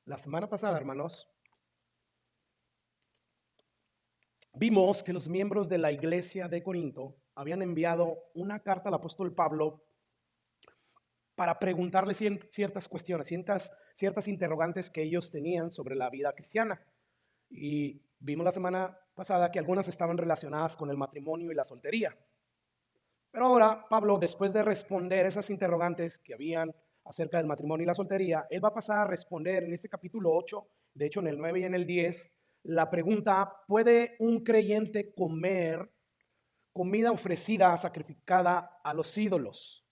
La semana pasada, hermanos, vimos que los miembros de la iglesia de Corinto habían enviado una carta al apóstol Pablo para preguntarle ciertas cuestiones, ciertas interrogantes que ellos tenían sobre la vida cristiana. Y vimos la semana pasada que algunas estaban relacionadas con el matrimonio y la soltería. Pero ahora Pablo, después de responder esas interrogantes que habían acerca del matrimonio y la soltería, él va a pasar a responder en este capítulo 8, de hecho en el 9 y en el 10, la pregunta: ¿puede un creyente comer comida ofrecida, sacrificada a los ídolos?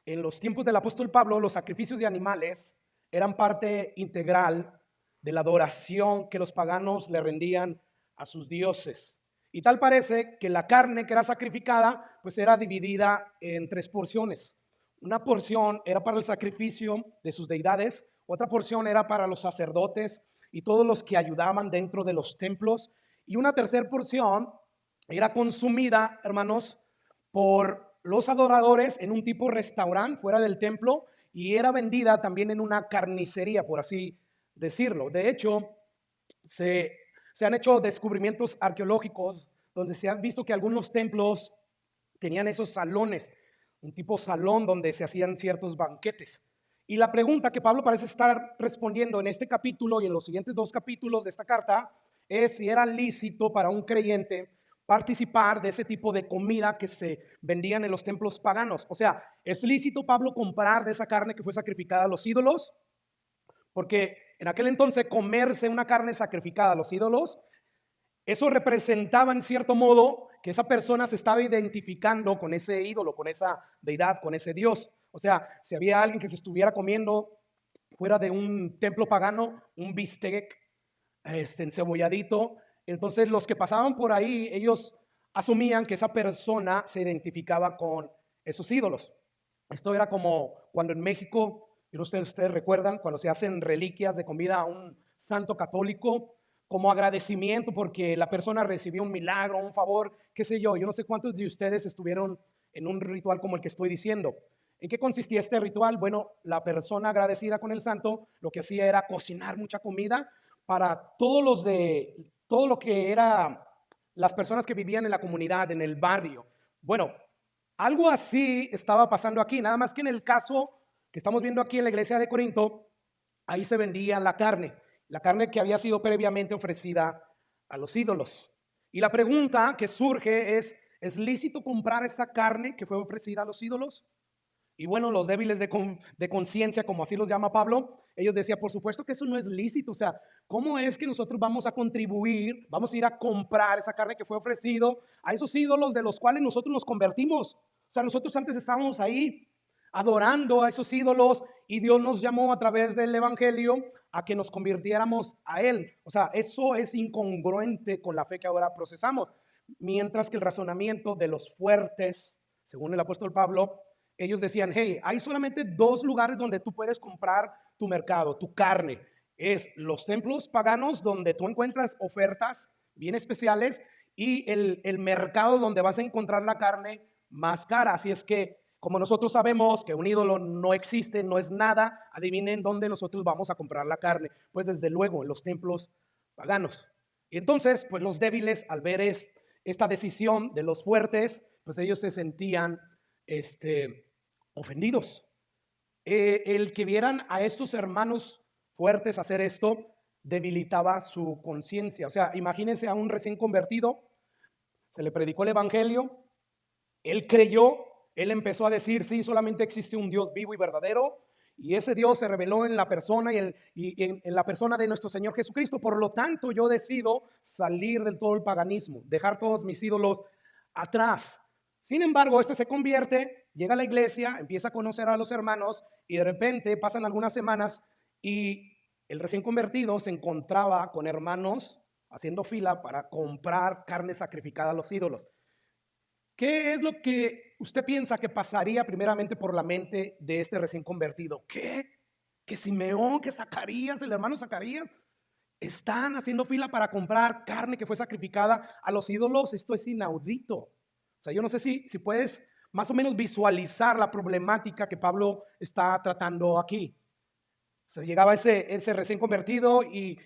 En los tiempos del apóstol Pablo, los sacrificios de animales eran parte integral de la adoración que los paganos le rendían a sus dioses. Y tal parece que la carne que era sacrificada pues era dividida en tres porciones. Una porción era para el sacrificio de sus deidades, otra porción era para los sacerdotes y todos los que ayudaban dentro de los templos, y una tercera porción era consumida, hermanos, por los adoradores en un tipo restaurante fuera del templo, y era vendida también en una carnicería, por así decirlo. De hecho, se, se han hecho descubrimientos arqueológicos donde se han visto que algunos templos tenían esos salones, un tipo salón donde se hacían ciertos banquetes. Y la pregunta que Pablo parece estar respondiendo en este capítulo y en los siguientes dos capítulos de esta carta es si era lícito para un creyente participar de ese tipo de comida que se vendían en los templos paganos. O sea, ¿es lícito, Pablo, comprar de esa carne que fue sacrificada a los ídolos? Porque en aquel entonces comerse una carne sacrificada a los ídolos, eso representaba en cierto modo que esa persona se estaba identificando con ese ídolo, con esa deidad, con ese Dios. O sea, si había alguien que se estuviera comiendo fuera de un templo pagano un bistec encebolladito, entonces los que pasaban por ahí, ellos asumían que esa persona se identificaba con esos ídolos. Esto era como cuando en México, y ustedes recuerdan, cuando se hacen reliquias de comida a un santo católico, como agradecimiento porque la persona recibió un milagro, un favor, qué sé yo. Yo no sé cuántos de ustedes estuvieron en un ritual como el que estoy diciendo. ¿En qué consistía este ritual? Bueno, la persona agradecida con el santo lo que hacía era cocinar mucha comida para todo lo que era las personas que vivían en la comunidad, en el barrio. Bueno, algo así estaba pasando aquí, nada más que en el caso que estamos viendo aquí en la iglesia de Corinto, ahí se vendía la carne que había sido previamente ofrecida a los ídolos. Y la pregunta que surge ¿es lícito comprar esa carne que fue ofrecida a los ídolos? Y bueno, los débiles de conciencia, como así los llama Pablo, ellos decían, por supuesto que eso no es lícito. O sea, ¿cómo es que nosotros vamos a contribuir, vamos a ir a comprar esa carne que fue ofrecido a esos ídolos de los cuales nosotros nos convertimos? O sea, nosotros antes estábamos ahí adorando a esos ídolos y Dios nos llamó a través del evangelio a que nos convirtiéramos a Él. O sea, eso es incongruente con la fe que ahora procesamos. Mientras que el razonamiento de los fuertes, según el apóstol Pablo, ellos decían, hey, hay solamente dos lugares donde tú puedes comprar tu mercado, tu carne. Es los templos paganos donde tú encuentras ofertas bien especiales y el mercado donde vas a encontrar la carne más cara. Así es que, como nosotros sabemos que un ídolo no existe, no es nada, adivinen dónde nosotros vamos a comprar la carne. Pues desde luego en los templos paganos. Y entonces, pues los débiles al ver esta decisión de los fuertes, pues ellos se sentían ofendidos. El que vieran a estos hermanos fuertes hacer esto debilitaba su conciencia. O sea, imagínense a un recién convertido, se le predicó el evangelio, él creyó, él empezó a decir, sí, solamente existe un Dios vivo y verdadero, y ese Dios se reveló en la persona en la persona de nuestro Señor Jesucristo. Por lo tanto, yo decido salir del todo el paganismo, dejar todos mis ídolos atrás. Sin embargo, este se convierte, llega a la iglesia, empieza a conocer a los hermanos y de repente pasan algunas semanas y el recién convertido se encontraba con hermanos haciendo fila para comprar carne sacrificada a los ídolos. ¿Qué es lo que usted piensa que pasaría primeramente por la mente de este recién convertido? ¿Qué? Que Simeón, que Zacarías, el hermano Zacarías, están haciendo fila para comprar carne que fue sacrificada a los ídolos. Esto es inaudito. O sea, yo no sé si puedes más o menos visualizar la problemática que Pablo está tratando aquí. Se llegaba ese recién convertido y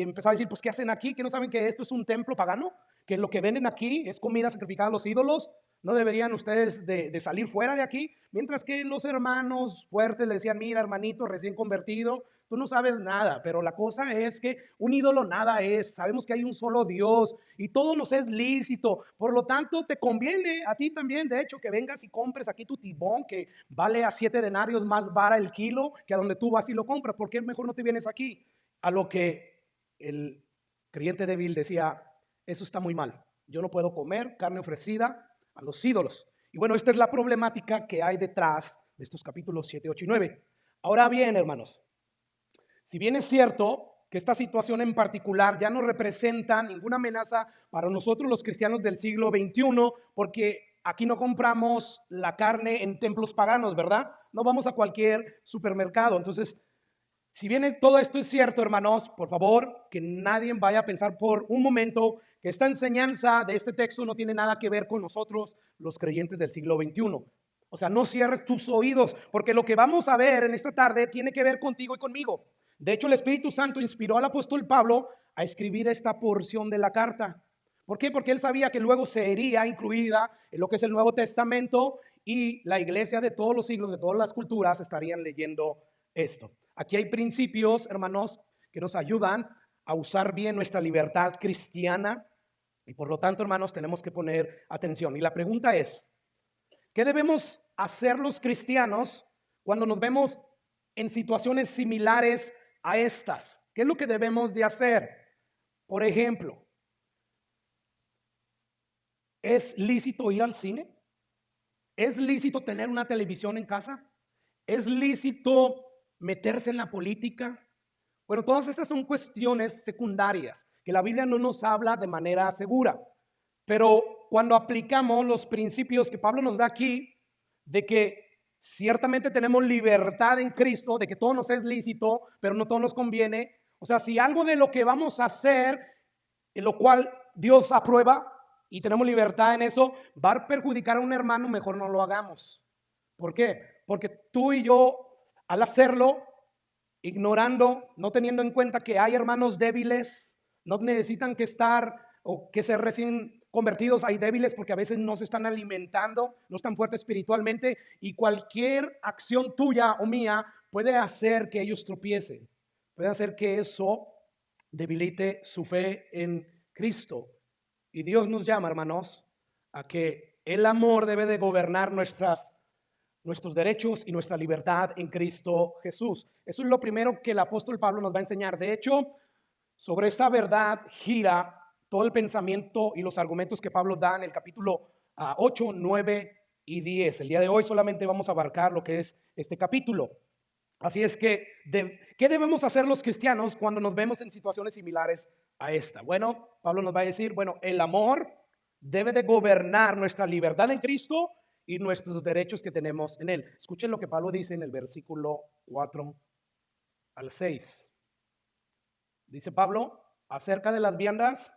empezaba a decir, pues, ¿qué hacen aquí? ¿Que no saben que esto es un templo pagano? ¿Que lo que venden aquí es comida sacrificada a los ídolos? ¿No deberían ustedes de salir fuera de aquí? Mientras que los hermanos fuertes le decían, mira, hermanito recién convertido, tú no sabes nada, pero la cosa es que un ídolo nada es. Sabemos que hay un solo Dios y todo nos es lícito. Por lo tanto, te conviene a ti también, de hecho, que vengas y compres aquí tu tibón, que vale a 7 denarios más vara el kilo que a donde tú vas y lo compras. ¿Por qué mejor no te vienes aquí? A lo que el creyente débil decía, eso está muy mal. Yo no puedo comer carne ofrecida a los ídolos. Y bueno, esta es la problemática que hay detrás de estos capítulos 7, 8 y 9. Ahora bien, hermanos, si bien es cierto que esta situación en particular ya no representa ninguna amenaza para nosotros los cristianos del siglo XXI, porque aquí no compramos la carne en templos paganos, ¿verdad? No vamos a cualquier supermercado. Entonces, si bien todo esto es cierto, hermanos, por favor, que nadie vaya a pensar por un momento que esta enseñanza de este texto no tiene nada que ver con nosotros, los creyentes del siglo XXI. O sea, no cierres tus oídos, porque lo que vamos a ver en esta tarde tiene que ver contigo y conmigo. De hecho, el Espíritu Santo inspiró al apóstol Pablo a escribir esta porción de la carta. ¿Por qué? Porque él sabía que luego sería incluida en lo que es el Nuevo Testamento y la iglesia de todos los siglos, de todas las culturas, estarían leyendo esto. Aquí hay principios, hermanos, que nos ayudan a usar bien nuestra libertad cristiana y por lo tanto, hermanos, tenemos que poner atención. Y la pregunta es, ¿qué debemos hacer los cristianos cuando nos vemos en situaciones similares a estas? ¿Qué es lo que debemos de hacer? Por ejemplo, ¿es lícito ir al cine? ¿Es lícito tener una televisión en casa? ¿Es lícito meterse en la política? Bueno, todas estas son cuestiones secundarias que la Biblia no nos habla de manera segura. Pero cuando aplicamos los principios que Pablo nos da aquí, de que ciertamente tenemos libertad en Cristo, de que todo nos es lícito, pero no todo nos conviene. O sea, si algo de lo que vamos a hacer, en lo cual Dios aprueba y tenemos libertad en eso, va a perjudicar a un hermano, mejor no lo hagamos. ¿Por qué? Porque tú y yo, al hacerlo, ignorando, no teniendo en cuenta que hay hermanos débiles, no necesitan que estar o que ser recién convertidos, hay débiles porque a veces no se están alimentando, no están fuertes espiritualmente y cualquier acción tuya o mía puede hacer que ellos tropiecen, puede hacer que eso debilite su fe en Cristo. Y Dios nos llama, hermanos, a que el amor debe de gobernar nuestros derechos y nuestra libertad en Cristo Jesús. Eso es lo primero que el apóstol Pablo nos va a enseñar. De hecho, sobre esta verdad gira todo el pensamiento y los argumentos que Pablo da en el capítulo 8, 9 y 10. El día de hoy solamente vamos a abarcar lo que es este capítulo. Así es que, ¿qué debemos hacer los cristianos cuando nos vemos en situaciones similares a esta? Bueno, Pablo nos va a decir, bueno, el amor debe de gobernar nuestra libertad en Cristo y nuestros derechos que tenemos en Él. Escuchen lo que Pablo dice en el versículo 4 al 6. Dice Pablo, acerca de las viandas,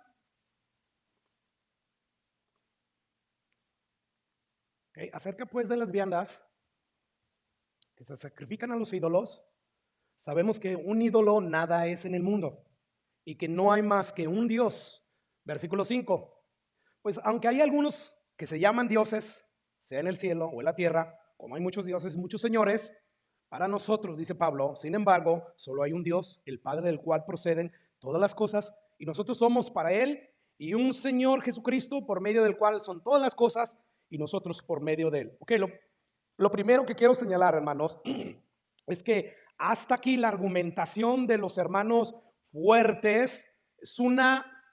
acerca pues de las viandas que se sacrifican a los ídolos, sabemos que un ídolo nada es en el mundo y que no hay más que un Dios. Versículo 5. Pues aunque hay algunos que se llaman dioses, sea en el cielo o en la tierra, como hay muchos dioses, muchos señores, para nosotros, dice Pablo, sin embargo, solo hay un Dios, el Padre del cual proceden todas las cosas, y nosotros somos para Él, y un Señor Jesucristo, por medio del cual son todas las cosas, y nosotros por medio de Él. Ok, lo primero que quiero señalar, hermanos, es que hasta aquí la argumentación de los hermanos fuertes es una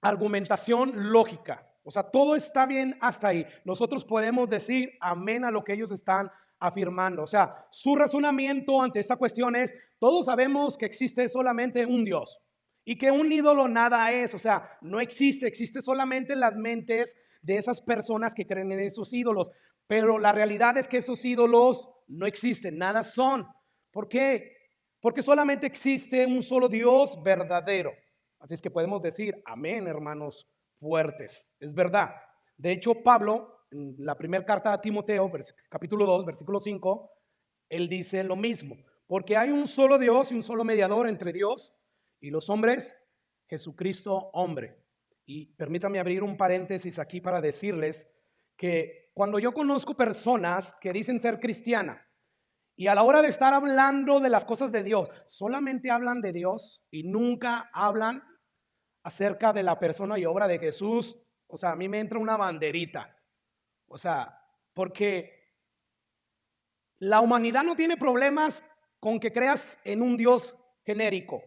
argumentación lógica. O sea, todo está bien hasta ahí. Nosotros podemos decir amén a lo que ellos están afirmando. O sea, su razonamiento ante esta cuestión es, todos sabemos que existe solamente un Dios y que un ídolo nada es. O sea, no existe, existe solamente en las mentes de esas personas que creen en esos ídolos. Pero la realidad es que esos ídolos no existen, nada son. ¿Por qué? Porque solamente existe un solo Dios verdadero. Así es que podemos decir, amén, hermanos fuertes. Es verdad. De hecho, Pablo, en la primera carta a Timoteo, capítulo 2, versículo 5, él dice lo mismo. Porque hay un solo Dios y un solo mediador entre Dios y los hombres, Jesucristo hombre. Y permítame abrir un paréntesis aquí para decirles que cuando yo conozco personas que dicen ser cristianas y a la hora de estar hablando de las cosas de Dios, solamente hablan de Dios y nunca hablan acerca de la persona y obra de Jesús, o sea, a mí me entra una banderita. O sea, porque la humanidad no tiene problemas con que creas en un Dios genérico,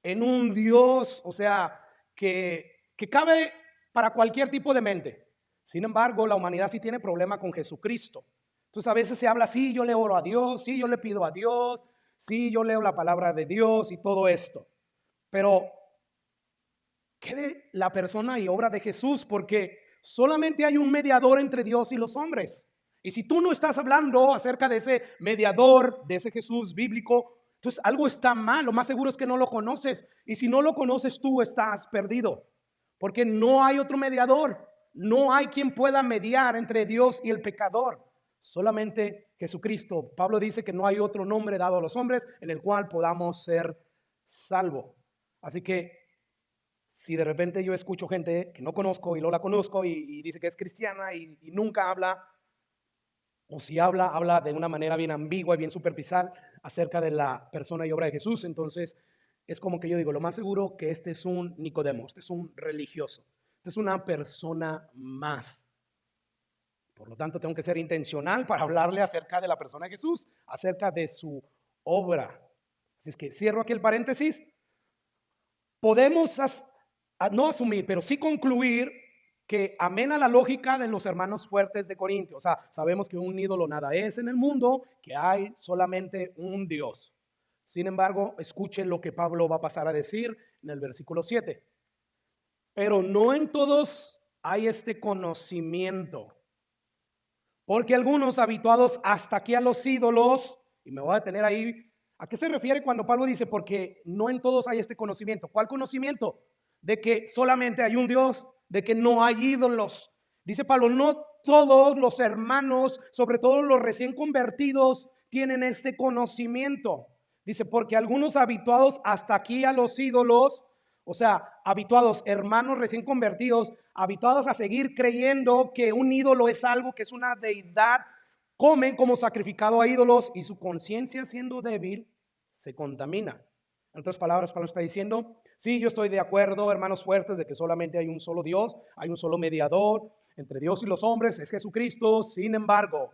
en un Dios, o sea, que cabe para cualquier tipo de mente. Sin embargo, la humanidad sí tiene problema con Jesucristo. Entonces a veces se habla, sí, yo le oro a Dios, sí, yo le pido a Dios, sí, yo leo la palabra de Dios y todo esto. Pero, ¿qué de la persona y obra de Jesús? Porque solamente hay un mediador entre Dios y los hombres. Y si tú no estás hablando acerca de ese mediador, de ese Jesús bíblico, entonces algo está mal. Lo más seguro es que no lo conoces. Y si no lo conoces, tú estás perdido. Porque no hay otro mediador. No hay quien pueda mediar entre Dios y el pecador. Solamente Jesucristo. Pablo dice que no hay otro nombre dado a los hombres en el cual podamos ser salvos. Así que si de repente yo escucho gente que no conozco y no la conozco y dice que es cristiana y nunca habla, o si habla, habla de una manera bien ambigua y bien superficial acerca de la persona y obra de Jesús, entonces es como que yo digo, lo más seguro que este es un Nicodemo, este es un religioso, este es una persona más. Por lo tanto, tengo que ser intencional para hablarle acerca de la persona de Jesús, acerca de su obra. Así es que cierro aquí el paréntesis. Podemos no asumir, pero sí concluir que amén a la lógica de los hermanos fuertes de Corintio. O sea, sabemos que un ídolo nada es en el mundo, que hay solamente un Dios. Sin embargo, escuchen lo que Pablo va a pasar a decir en el versículo 7. Pero no en todos hay este conocimiento, porque algunos habituados hasta aquí a los ídolos, y me voy a detener ahí, ¿a qué se refiere cuando Pablo dice, porque no en todos hay este conocimiento? ¿Cuál conocimiento? De que solamente hay un Dios, de que no hay ídolos. Dice Pablo, no todos los hermanos, sobre todo los recién convertidos, tienen este conocimiento. Dice, porque algunos habituados hasta aquí a los ídolos, o sea, habituados, hermanos recién convertidos, habituados a seguir creyendo que un ídolo es algo que es una deidad, comen como sacrificado a ídolos y su conciencia siendo débil se contamina. En otras palabras, Pablo está diciendo, sí, yo estoy de acuerdo, hermanos fuertes, de que solamente hay un solo Dios, hay un solo mediador entre Dios y los hombres, es Jesucristo. Sin embargo,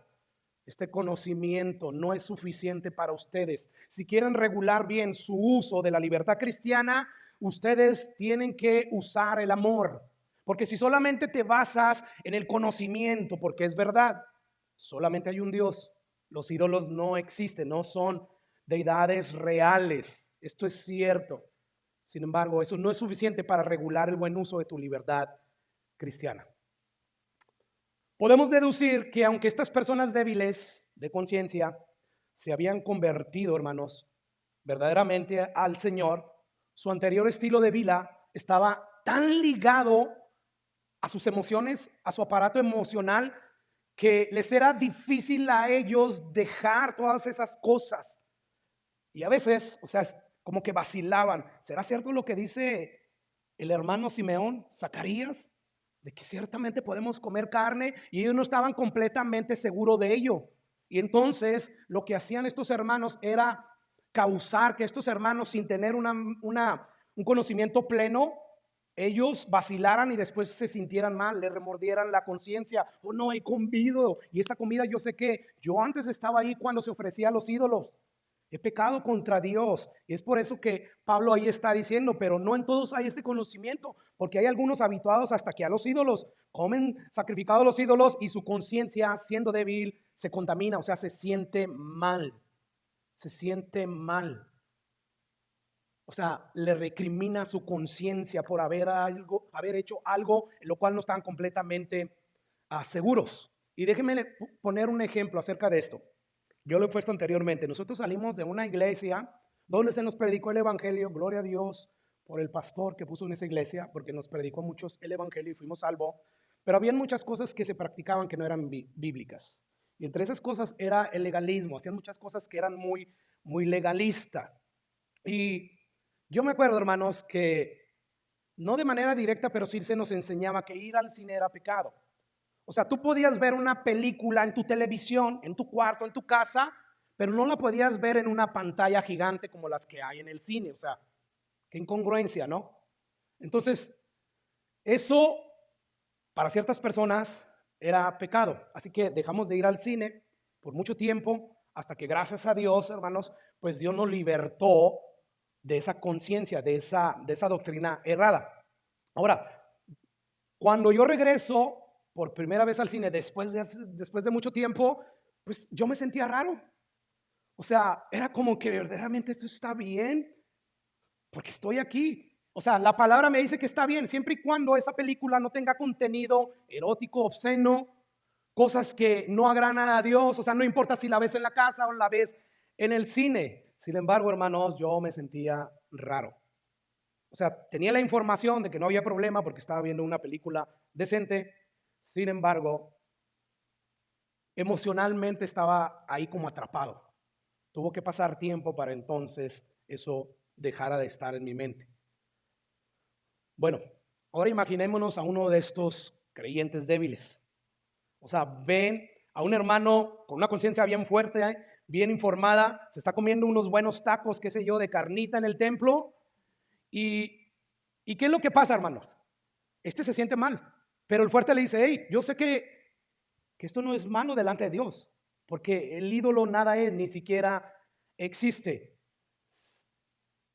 este conocimiento no es suficiente para ustedes. Si quieren regular bien su uso de la libertad cristiana, ustedes tienen que usar el amor. Porque si solamente te basas en el conocimiento, porque es verdad, solamente hay un Dios. Los ídolos no existen, no son deidades reales. Esto es cierto. Sin embargo, eso no es suficiente para regular el buen uso de tu libertad cristiana. Podemos deducir que aunque estas personas débiles de conciencia se habían convertido, hermanos, verdaderamente al Señor, su anterior estilo de vida estaba tan ligado a sus emociones, a su aparato emocional, que les era difícil a ellos dejar todas esas cosas. Y a veces, o sea, como que vacilaban. ¿Será cierto lo que dice el hermano Simeón, Zacarías? De que ciertamente podemos comer carne, y ellos no estaban completamente seguros de ello. Y entonces lo que hacían estos hermanos era causar que estos hermanos, sin tener un conocimiento pleno, ellos vacilaran y después se sintieran mal, le remordieran la conciencia. Oh, no, he comido, y esta comida yo sé que yo antes estaba ahí cuando se ofrecía a los ídolos. He pecado contra Dios. Y es por eso que Pablo ahí está diciendo, pero no en todos hay este conocimiento, porque hay algunos habituados hasta que a los ídolos, comen sacrificados a los ídolos y su conciencia, siendo débil, se contamina, o sea, se siente mal. Se siente mal. O sea, le recrimina su conciencia por haber hecho algo en lo cual no están completamente seguros. Y déjenme poner un ejemplo acerca de esto. Yo lo he puesto anteriormente. Nosotros salimos de una iglesia donde se nos predicó el evangelio, gloria a Dios por el pastor que puso en esa iglesia, porque nos predicó a muchos el evangelio y fuimos salvos. Pero había muchas cosas que se practicaban que no eran bíblicas. Y entre esas cosas era el legalismo. Hacían muchas cosas que eran muy legalistas. Y yo me acuerdo, hermanos, que no de manera directa, pero sí se nos enseñaba que ir al cine era pecado. O sea, tú podías ver una película en tu televisión, en tu cuarto, en tu casa, pero no la podías ver en una pantalla gigante como las que hay en el cine. O sea, qué incongruencia, ¿no? Entonces, eso para ciertas personas era pecado. Así que dejamos de ir al cine por mucho tiempo hasta que, gracias a Dios, hermanos, pues Dios nos libertó de esa conciencia, de esa doctrina errada. Ahora, cuando yo regreso por primera vez al cine después de mucho tiempo, pues yo me sentía raro. O sea, era como que verdaderamente esto está bien, porque estoy aquí. O sea, la palabra me dice que está bien, siempre y cuando esa película no tenga contenido erótico, obsceno, cosas que no agradan a Dios. O sea, no importa si la ves en la casa o la ves en el cine. Sin embargo, hermanos, yo me sentía raro. O sea, tenía la información de que no había problema porque estaba viendo una película decente. Sin embargo, emocionalmente estaba ahí como atrapado. Tuvo que pasar tiempo para entonces eso dejara de estar en mi mente. Bueno, ahora imaginémonos a uno de estos creyentes débiles. O sea, ven a un hermano con una conciencia bien fuerte, bien informada, se está comiendo unos buenos tacos, qué sé yo, de carnita en el templo. ¿Y qué es lo que pasa, hermanos? Este se siente mal, pero el fuerte le dice, hey, yo sé que esto no es malo delante de Dios, porque el ídolo nada es, ni siquiera existe.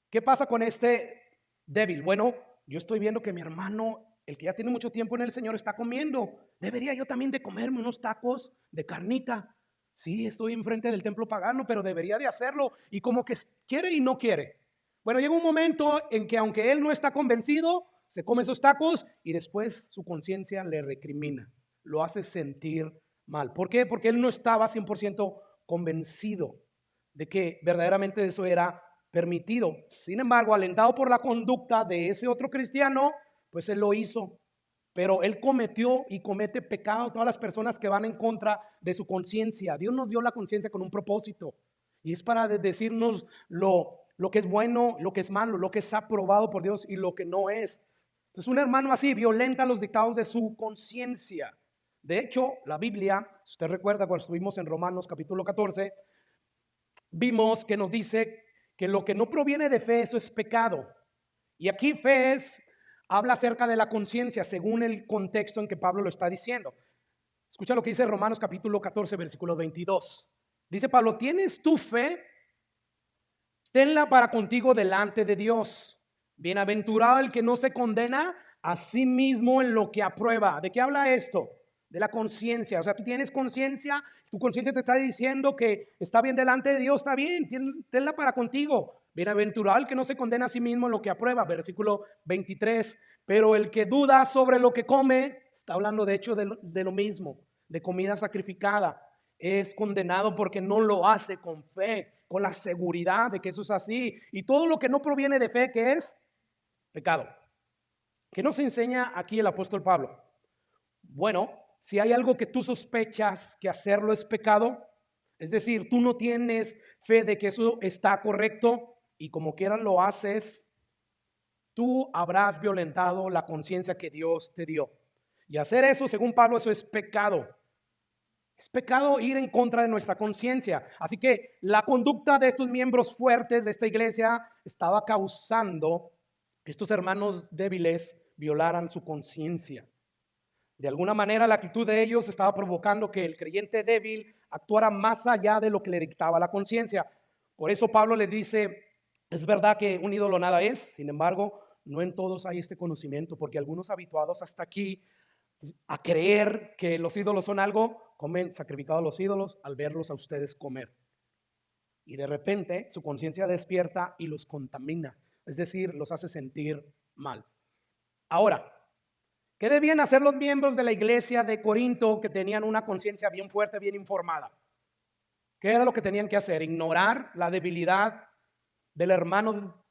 ¿Qué pasa con este débil? Bueno, yo estoy viendo que mi hermano, el que ya tiene mucho tiempo en el Señor, está comiendo. ¿Debería yo también de comerme unos tacos de carnita? Sí, estoy enfrente del templo pagano, pero debería de hacerlo. Y como que quiere y no quiere. Bueno, llega un momento en que aunque él no está convencido, se come esos tacos y después su conciencia le recrimina, lo hace sentir mal. ¿Por qué? Porque él no estaba 100% convencido de que verdaderamente eso era permitido. Sin embargo, alentado por la conducta de ese otro cristiano, pues él lo hizo. Pero él cometió y comete pecado todas las personas que van en contra de su conciencia. Dios nos dio la conciencia con un propósito y es para decirnos lo que es bueno, lo que es malo, lo que es aprobado por Dios y lo que no es. Entonces un hermano así violenta los dictados de su conciencia. De hecho, la Biblia, si usted recuerda cuando estuvimos en Romanos capítulo 14, vimos que nos dice que lo que no proviene de fe, eso es pecado. Y aquí habla acerca de la conciencia según el contexto en que Pablo lo está diciendo. Escucha lo que dice Romanos capítulo 14, versículo 22. Dice Pablo, ¿tienes tu fe? Tenla para contigo delante de Dios. Bienaventurado el que no se condena a sí mismo en lo que aprueba. ¿De qué habla esto? De la conciencia. O sea, tú tienes conciencia, tu conciencia te está diciendo que está bien delante de Dios, está bien, tenla para contigo. Bienaventurado el que no se condena a sí mismo en lo que aprueba. Versículo 23. Pero el que duda sobre lo que come, está hablando de hecho de lo mismo, de comida sacrificada, es condenado porque no lo hace con fe, con la seguridad de que eso es así. Y todo lo que no proviene de fe, ¿qué es? Pecado. ¿Qué nos enseña aquí el apóstol Pablo? Bueno, si hay algo que tú sospechas que hacerlo es pecado, es decir, tú no tienes fe de que eso está correcto y como quiera lo haces, tú habrás violentado la conciencia que Dios te dio. Y hacer eso, según Pablo, eso es pecado. Es pecado ir en contra de nuestra conciencia. Así que la conducta de estos miembros fuertes de esta iglesia estaba causando que estos hermanos débiles violaran su conciencia. De alguna manera la actitud de ellos estaba provocando que el creyente débil actuara más allá de lo que le dictaba la conciencia. Por eso Pablo le dice, es verdad que un ídolo nada es, sin embargo, no en todos hay este conocimiento, porque algunos habituados hasta aquí a creer que los ídolos son algo, comen sacrificados los ídolos al verlos a ustedes comer. Y de repente su conciencia despierta y los contamina, es decir, los hace sentir mal. Ahora, ¿qué debían hacer los miembros de la iglesia de Corinto que tenían una conciencia bien fuerte, bien informada? ¿Qué era lo que tenían que hacer? Ignorar la debilidad del hermano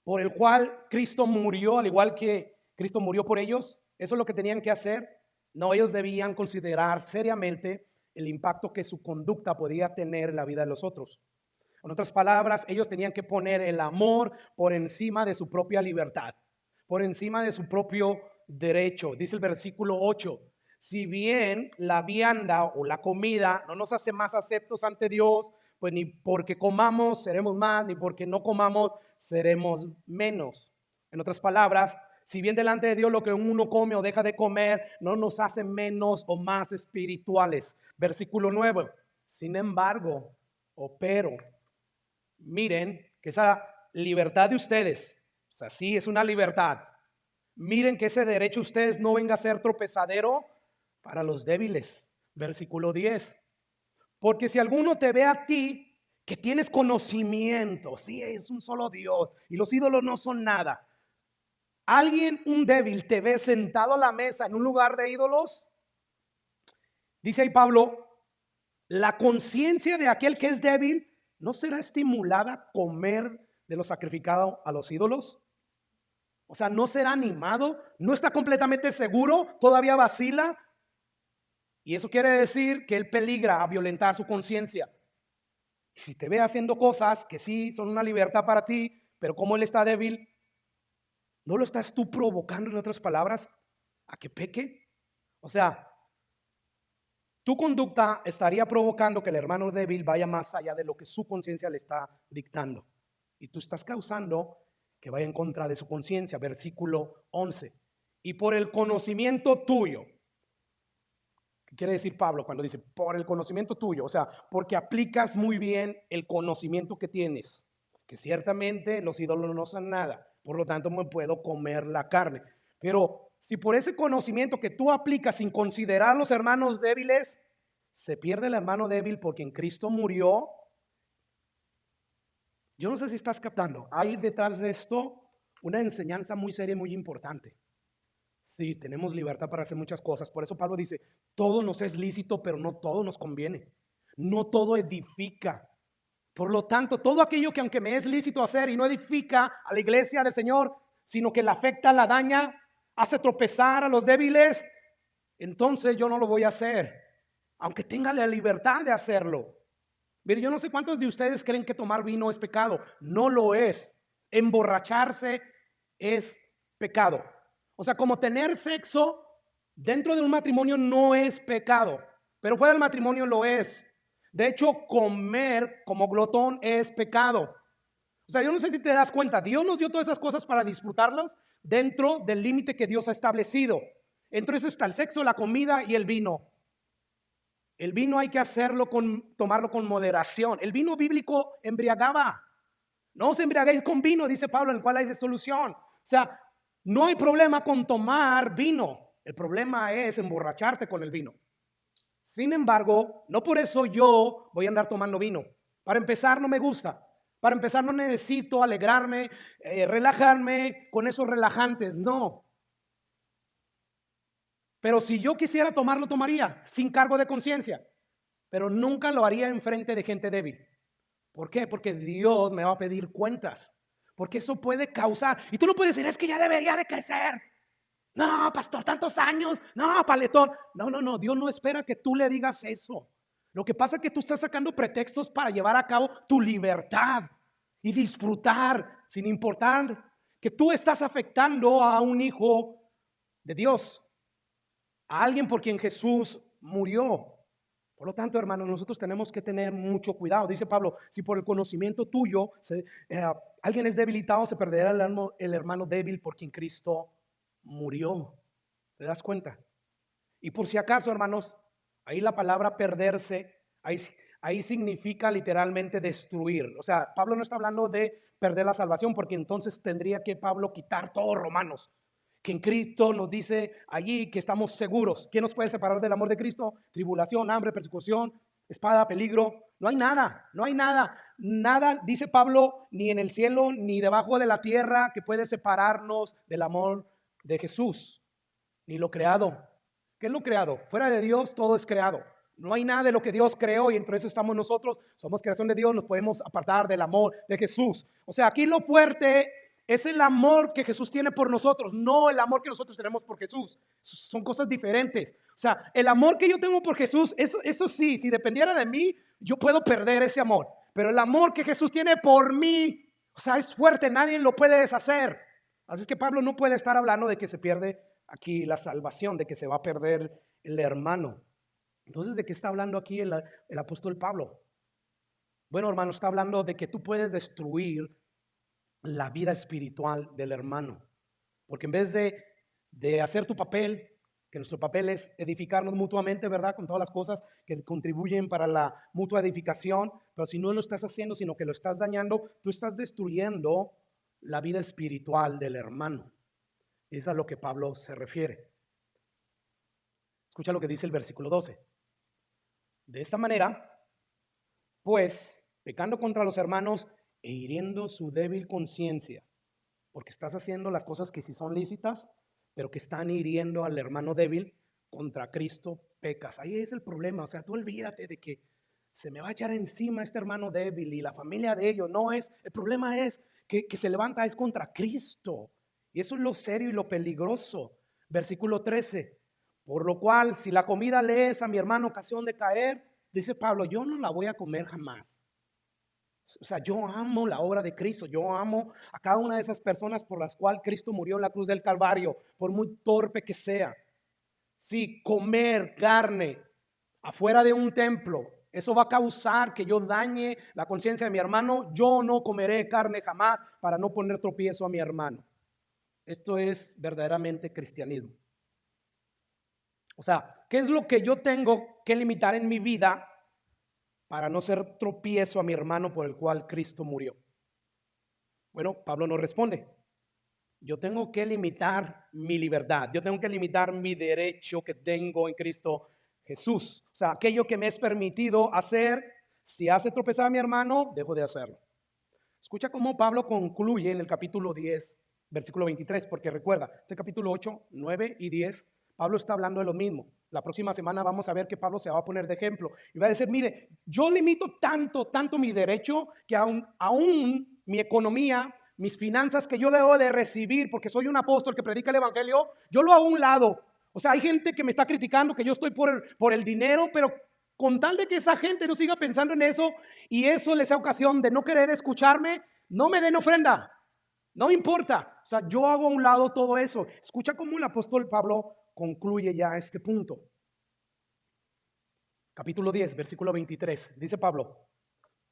por el cual Cristo murió, al igual que Cristo murió por ellos. Eso es lo que tenían que hacer. No, ellos debían considerar seriamente el impacto que su conducta podía tener en la vida de los otros. En otras palabras, ellos tenían que poner el amor por encima de su propia libertad, por encima de su propio derecho. Dice el versículo 8, si bien la vianda o la comida no nos hace más aceptos ante Dios, pues ni porque comamos seremos más, ni porque no comamos seremos menos. En otras palabras, si bien delante de Dios lo que uno come o deja de comer no nos hace menos o más espirituales. Versículo 9, sin embargo, pero miren que esa libertad de ustedes, o sea, sí es una libertad. Miren que ese derecho de ustedes no venga a ser tropezadero para los débiles. Versículo 10. Porque si alguno te ve a ti que tienes conocimiento, sí es un solo Dios y los ídolos no son nada. Alguien, un débil, te ve sentado a la mesa en un lugar de ídolos. Dice ahí Pablo, la conciencia de aquel que es débil ¿no será estimulada a comer de lo sacrificado a los ídolos? O sea, ¿no será animado? ¿No está completamente seguro? ¿Todavía vacila? Y eso quiere decir que él peligra a violentar su conciencia. Si te ve haciendo cosas que sí son una libertad para ti, pero como él está débil, ¿no lo estás tú provocando, en otras palabras, a que peque? O sea, tu conducta estaría provocando que el hermano débil vaya más allá de lo que su conciencia le está dictando. Y tú estás causando que vaya en contra de su conciencia. Versículo 11. Y por el conocimiento tuyo. ¿Qué quiere decir Pablo cuando dice por el conocimiento tuyo? O sea, porque aplicas muy bien el conocimiento que tienes. Que ciertamente los ídolos no son nada. Por lo tanto, me puedo comer la carne. Pero si por ese conocimiento que tú aplicas sin considerar a los hermanos débiles, se pierde el hermano débil porque en Cristo murió. Yo no sé si estás captando. Hay detrás de esto una enseñanza muy seria y muy importante. Sí, tenemos libertad para hacer muchas cosas. Por eso Pablo dice, todo nos es lícito, pero no todo nos conviene. No todo edifica. Por lo tanto, todo aquello que aunque me es lícito hacer y no edifica a la iglesia del Señor, sino que la afecta, la daña, hace tropezar a los débiles, entonces yo no lo voy a hacer, aunque tenga la libertad de hacerlo. Mire, yo no sé cuántos de ustedes creen que tomar vino es pecado. No lo es. Emborracharse es pecado. O sea, como tener sexo dentro de un matrimonio no es pecado, pero fuera del matrimonio lo es. De hecho, comer como glotón es pecado. O sea, yo no sé si te das cuenta, Dios nos dio todas esas cosas para disfrutarlas dentro del límite que Dios ha establecido. Entre eso está el sexo, la comida y el vino. El vino hay que tomarlo con moderación. El vino bíblico embriagaba. No os embriaguéis con vino, dice Pablo, en el cual hay disolución. O sea, no hay problema con tomar vino. El problema es emborracharte con el vino. Sin embargo, no por eso yo voy a andar tomando vino. Para empezar, no me gusta. Para empezar, no necesito alegrarme, relajarme con esos relajantes. No. Pero si yo quisiera tomarlo, tomaría sin cargo de conciencia. Pero nunca lo haría en frente de gente débil. ¿Por qué? Porque Dios me va a pedir cuentas. Porque eso puede causar. Y tú no puedes decir, es que ya debería de crecer. No, pastor, tantos años. No, paletón. No. Dios no espera que tú le digas eso. Lo que pasa es que tú estás sacando pretextos para llevar a cabo tu libertad y disfrutar sin importar que tú estás afectando a un hijo de Dios, a alguien por quien Jesús murió. Por lo tanto, hermanos, nosotros tenemos que tener mucho cuidado. Dice Pablo, si por el conocimiento tuyo alguien es debilitado, se perderá el hermano débil por quien Cristo murió. ¿Te das cuenta? Y por si acaso, hermanos, ahí la palabra perderse, ahí significa literalmente destruir. O sea, Pablo no está hablando de perder la salvación, porque entonces tendría que Pablo quitar todos Romanos. Que en Cristo nos dice allí que estamos seguros. ¿Quién nos puede separar del amor de Cristo? Tribulación, hambre, persecución, espada, peligro. No hay nada, nada, dice Pablo, ni en el cielo ni debajo de la tierra que puede separarnos del amor de Jesús, ni lo creado. ¿Qué es lo creado? Fuera de Dios todo es creado. No hay nada de lo que Dios creó y entre eso estamos nosotros. Somos creación de Dios, nos podemos apartar del amor de Jesús. O sea, aquí lo fuerte Es el amor que Jesús tiene por nosotros, no el amor que nosotros tenemos por Jesús. Son cosas diferentes. O sea, el amor que yo tengo por Jesús, eso sí, si dependiera de mí, yo puedo perder ese amor. Pero el amor que Jesús tiene por mí, o sea, es fuerte, nadie lo puede deshacer. Así es que Pablo no puede estar hablando de que se pierde aquí la salvación, de que se va a perder el hermano. Entonces, ¿de qué está hablando aquí el apóstol Pablo? Bueno, hermano, está hablando de que tú puedes destruir la vida espiritual del hermano. Porque en vez de hacer tu papel, que nuestro papel es edificarnos mutuamente, ¿verdad? Con todas las cosas que contribuyen para la mutua edificación, pero si no lo estás haciendo, sino que lo estás dañando, tú estás destruyendo la vida espiritual del hermano. Es a lo que Pablo se refiere. Escucha lo que dice el versículo 12. De esta manera, pues, pecando contra los hermanos e hiriendo su débil conciencia, porque estás haciendo las cosas que sí son lícitas, pero que están hiriendo al hermano débil, contra Cristo pecas. Ahí es el problema. O sea, tú olvídate de que se me va a echar encima este hermano débil y la familia de ellos. No es, el problema es que se levanta es contra Cristo. Y eso es lo serio y lo peligroso. Versículo 13. Por lo cual, si la comida le es a mi hermano ocasión de caer, dice Pablo, yo no la voy a comer jamás. O sea, yo amo la obra de Cristo, yo amo a cada una de esas personas por las cuales Cristo murió en la cruz del Calvario, por muy torpe que sea. Si comer carne afuera de un templo, eso va a causar que yo dañe la conciencia de mi hermano, yo no comeré carne jamás para no poner tropiezo a mi hermano. Esto es verdaderamente cristianismo. O sea, ¿qué es lo que yo tengo que limitar en mi vida para no ser tropiezo a mi hermano por el cual Cristo murió? Bueno, Pablo no responde. Yo tengo que limitar mi libertad. Yo tengo que limitar mi derecho que tengo en Cristo Jesús. O sea, aquello que me es permitido hacer, si hace tropezar a mi hermano, dejo de hacerlo. Escucha cómo Pablo concluye en el capítulo 10, versículo 23, porque recuerda, este capítulo 8, 9 y 10, Pablo está hablando de lo mismo. La próxima semana vamos a ver que Pablo se va a poner de ejemplo y va a decir, mire, yo limito tanto mi derecho que aún mi economía, mis finanzas que yo debo de recibir porque soy un apóstol que predica el evangelio, yo lo hago a un lado. O sea, hay gente que me está criticando que yo estoy por el dinero, pero con tal de que esa gente no siga pensando en eso y eso les sea ocasión de no querer escucharme, no me den ofrenda. No me importa. O sea, yo hago a un lado todo eso. Escucha cómo el apóstol Pablo concluye ya este punto. Capítulo 10, versículo 23. Dice Pablo,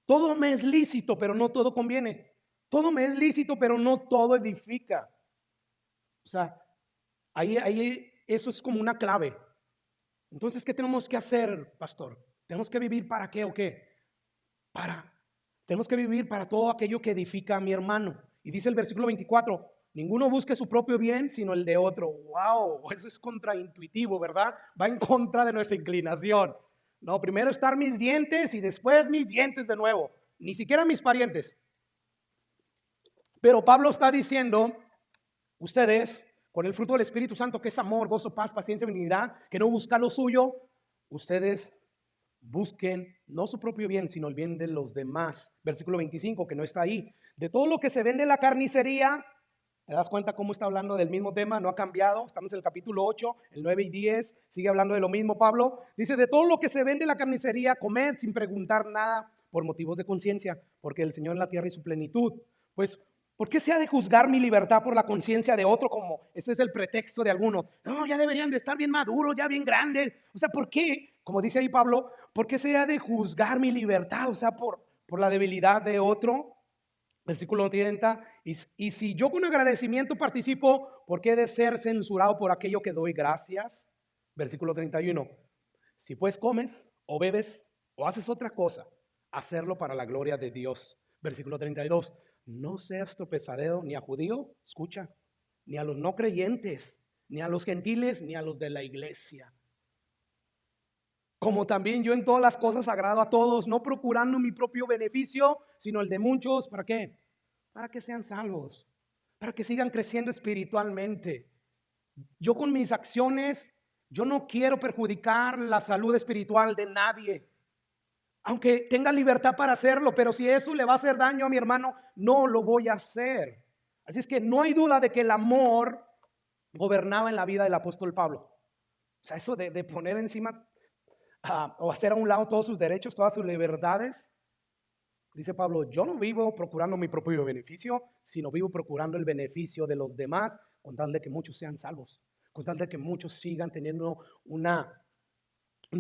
todo me es lícito, pero no todo conviene. Todo me es lícito, pero no todo edifica. O sea, ahí eso es como una clave. Entonces, ¿qué tenemos que hacer, pastor? ¿Tenemos que vivir para qué o qué? Tenemos que vivir para todo aquello que edifica a mi hermano. Y dice el versículo 24, ninguno busque su propio bien, sino el de otro. Wow, eso es contraintuitivo, ¿verdad? Va en contra de nuestra inclinación. No, primero estar mis dientes y después mis dientes de nuevo. Ni siquiera mis parientes. Pero Pablo está diciendo, ustedes, con el fruto del Espíritu Santo, que es amor, gozo, paz, paciencia, benignidad, que no buscan lo suyo, ustedes busquen no su propio bien, sino el bien de los demás. Versículo 25, que no está ahí. De todo lo que se vende en la carnicería, ¿te das cuenta cómo está hablando del mismo tema? No ha cambiado. Estamos en el capítulo 8, el 9 y 10. Sigue hablando de lo mismo Pablo. Dice, de todo lo que se vende en la carnicería, comed sin preguntar nada por motivos de conciencia, porque el Señor es la tierra y su plenitud. Pues, ¿por qué se ha de juzgar mi libertad por la conciencia de otro? Como ese es el pretexto de algunos. No, ya deberían de estar bien maduros, ya bien grandes. O sea, ¿por qué? Como dice ahí Pablo, ¿por qué se ha de juzgar mi libertad? O sea, por la debilidad de otro. Versículo 30, y si yo con agradecimiento participo, ¿por qué he de ser censurado por aquello que doy gracias? Versículo 31, si pues comes o bebes o haces otra cosa, hacerlo para la gloria de Dios. Versículo 32, no seas tropezadero ni a judío, escucha, ni a los no creyentes, ni a los gentiles, ni a los de la iglesia. Como también yo en todas las cosas agrado a todos, no procurando mi propio beneficio, sino el de muchos. ¿Para qué? Para que sean salvos, para que sigan creciendo espiritualmente. Yo con mis acciones, yo no quiero perjudicar la salud espiritual de nadie, aunque tenga libertad para hacerlo, pero si eso le va a hacer daño a mi hermano, no lo voy a hacer. Así es que no hay duda de que el amor gobernaba en la vida del apóstol Pablo. O sea, eso de poner encima o hacer a un lado todos sus derechos, todas sus libertades. Dice Pablo, yo no vivo procurando mi propio beneficio, sino vivo procurando el beneficio de los demás, con tal de que muchos sean salvos, con tal de que muchos sigan teniendo una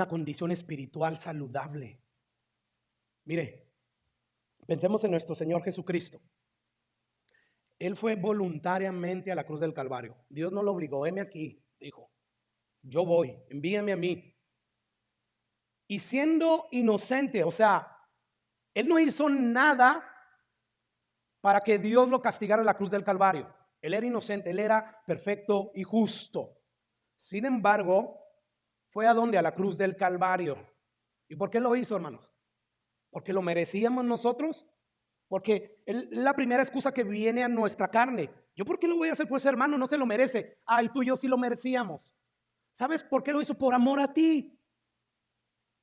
condición espiritual saludable. Mire, pensemos en nuestro Señor Jesucristo. Él fue voluntariamente a la cruz del Calvario. Dios no lo obligó, heme aquí, dijo, yo voy, envíame a mí. Y siendo inocente, o sea, él no hizo nada para que Dios lo castigara en la cruz del Calvario. Él era inocente, él era perfecto y justo. Sin embargo, fue a donde, a la cruz del Calvario. ¿Y por qué lo hizo, hermanos? ¿Porque lo merecíamos nosotros? Porque la primera excusa que viene a nuestra carne. ¿Yo por qué lo voy a hacer? Pues hermano, no se lo merece. Ay, tú y yo sí lo merecíamos. ¿Sabes por qué lo hizo? Por amor a ti.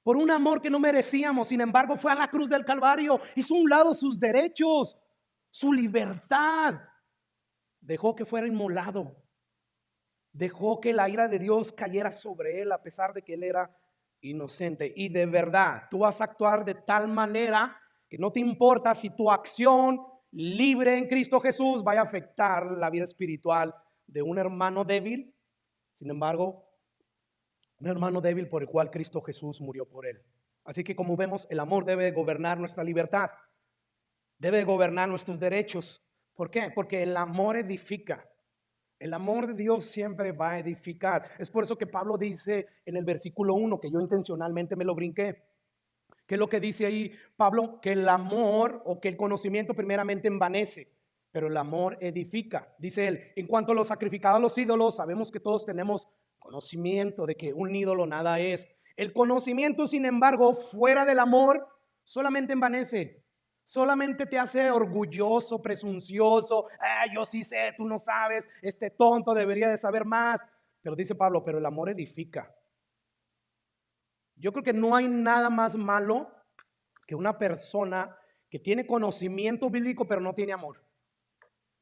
Por un amor que no merecíamos. Sin embargo, fue a la cruz del Calvario. Hizo a un lado sus derechos, su libertad. Dejó que fuera inmolado. Dejó que la ira de Dios cayera sobre él a pesar de que él era inocente. Y de verdad, tú vas a actuar de tal manera que no te importa si tu acción libre en Cristo Jesús vaya a afectar la vida espiritual de un hermano débil. Sin embargo, un hermano débil por el cual Cristo Jesús murió por él. Así que como vemos, el amor debe gobernar nuestra libertad, debe gobernar nuestros derechos. ¿Por qué? Porque el amor edifica. El amor de Dios siempre va a edificar. Es por eso que Pablo dice en el versículo 1, que yo intencionalmente me lo brinqué. ¿Qué es lo que dice ahí Pablo? Que el amor o que el conocimiento primeramente envanece, pero el amor edifica. Dice él, en cuanto a lo sacrificado a los ídolos, sabemos que todos tenemos conocimiento de que un ídolo nada es. El conocimiento, sin embargo, fuera del amor, solamente envanece. Solamente te hace orgulloso, presuncioso. Yo sí sé, tú no sabes, este tonto debería de saber más. Pero dice Pablo, pero el amor edifica. Yo creo que no hay nada más malo que una persona que tiene conocimiento bíblico pero no tiene amor.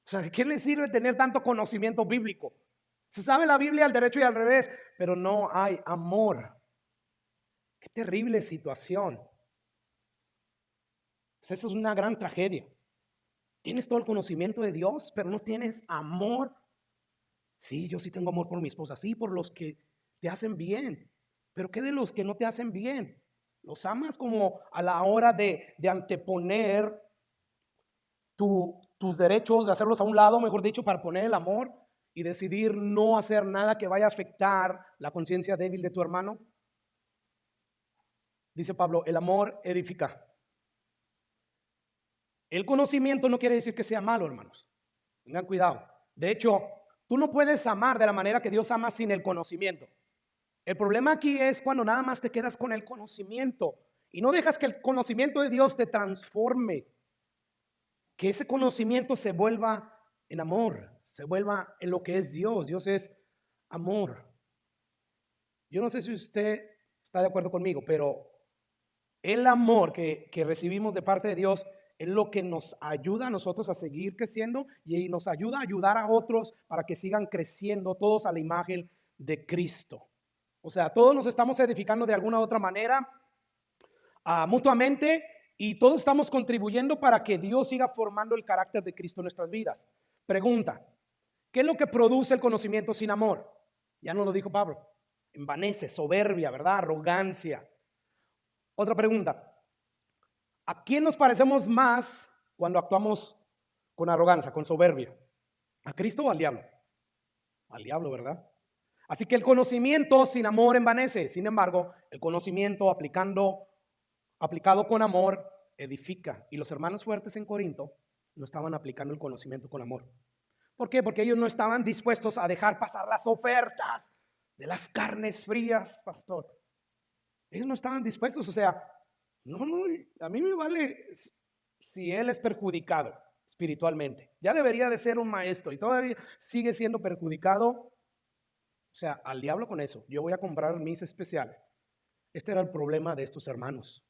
O sea, ¿qué le sirve tener tanto conocimiento bíblico? Se sabe la Biblia al derecho y al revés, pero no hay amor. Qué terrible situación. Esa es una gran tragedia. Tienes todo el conocimiento de Dios, pero no tienes amor. Sí, yo sí tengo amor por mi esposa, sí, por los que te hacen bien. Pero ¿qué de los que no te hacen bien? ¿Los amas como a la hora de anteponer tus derechos, de hacerlos a un lado, mejor dicho, para poner el amor y decidir no hacer nada que vaya a afectar la conciencia débil de tu hermano? Dice Pablo, el amor edifica. El conocimiento no quiere decir que sea malo, hermanos. Tengan cuidado. De hecho, tú no puedes amar de la manera que Dios ama sin el conocimiento. El problema aquí es cuando nada más te quedas con el conocimiento y no dejas que el conocimiento de Dios te transforme. Que ese conocimiento se vuelva en amor, se vuelva en lo que es Dios. Dios es amor. Yo no sé si usted está de acuerdo conmigo, pero el amor que recibimos de parte de Dios es lo que nos ayuda a nosotros a seguir creciendo y nos ayuda a ayudar a otros para que sigan creciendo todos a la imagen de Cristo. O sea, todos nos estamos edificando de alguna u otra manera mutuamente y todos estamos contribuyendo para que Dios siga formando el carácter de Cristo en nuestras vidas. Pregunta, ¿qué es lo que produce el conocimiento sin amor? Ya nos lo dijo Pablo. Envanece, soberbia, ¿verdad? Arrogancia. Otra pregunta, ¿a quién nos parecemos más cuando actuamos con arrogancia, con soberbia? ¿A Cristo o al diablo? Al diablo, ¿verdad? Así que el conocimiento sin amor envanece. Sin embargo, el conocimiento aplicado con amor edifica. Y los hermanos fuertes en Corinto no estaban aplicando el conocimiento con amor. ¿Por qué? Porque ellos no estaban dispuestos a dejar pasar las ofertas de las carnes frías, pastor. Ellos no estaban dispuestos, o sea, no, a mí me vale si él es perjudicado espiritualmente. Ya debería de ser un maestro y todavía sigue siendo perjudicado. O sea, al diablo con eso. Yo voy a comprar mis especiales. Este era el problema de estos hermanos.